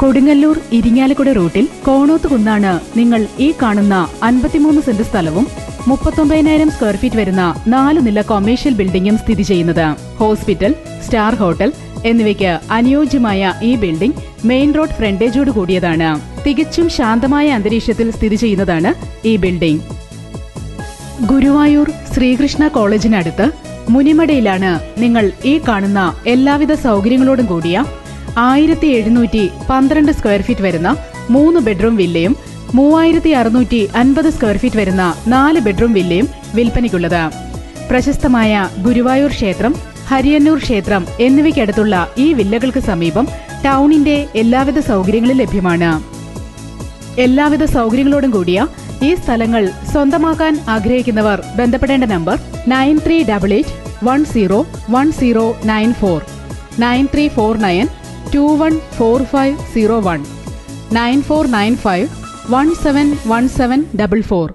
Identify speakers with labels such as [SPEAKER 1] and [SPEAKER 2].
[SPEAKER 1] കൊടുങ്ങല്ലൂർ ഇരിങ്ങാലക്കുട റൂട്ടിൽ കോണോത്തുകുന്നാണ് നിങ്ങൾ ഈ കാണുന്ന 53 സെന്റ് സ്ഥലവും 39,000 സ്ക്വയർ ഫീറ്റ് വരുന്ന 4 നില കൊമേഴ്ഷ്യൽ ബിൽഡിംഗും സ്ഥിതി ചെയ്യുന്നത്. ഹോസ്പിറ്റൽ, സ്റ്റാർ ഹോട്ടൽ എന്നിവയ്ക്ക് അനുയോജ്യമായ ഈ ബിൽഡിംഗ് മെയിൻ റോഡ് ഫ്രണ്ടേജോട് കൂടിയതാണ്. തികച്ചും ശാന്തമായ അന്തരീക്ഷത്തിൽ സ്ഥിതി ചെയ്യുന്നതാണ് ഈ ബിൽഡിംഗ്. ഗുരുവായൂർ ശ്രീകൃഷ്ണ കോളേജിനടുത്ത് മുനിമടയിലാണ് നിങ്ങൾ ഈ കാണുന്ന എല്ലാവിധ സൗകര്യങ്ങളോടും കൂടിയ 1712 സ്ക്വയർ ഫീറ്റ് വരുന്ന 3 ബെഡ്റൂം വില്ലയും 3650 സ്ക്വയർ ഫീറ്റ് വരുന്ന 4 ബെഡ്റൂം വില്ലയും വിൽപ്പനയ്ക്കുള്ളത്. പ്രശസ്തമായ ഗുരുവായൂർ ക്ഷേത്രം, ഹരിയന്നൂർ ക്ഷേത്രം എന്നിവയ്ക്കടുത്തുള്ള ഈ വില്ലകൾക്ക് സമീപം ടൗണിന്റെ എല്ലാവിധ സൗകര്യങ്ങളും ലഭ്യമാണ്. എല്ലാവിധ സൗകര്യങ്ങളോടും കൂടിയ ഈ സ്ഥലങ്ങൾ സ്വന്തമാക്കാൻ ആഗ്രഹിക്കുന്നവർ ബന്ധപ്പെടേണ്ട നമ്പർ 9388101094, 9349214501, 9495171744.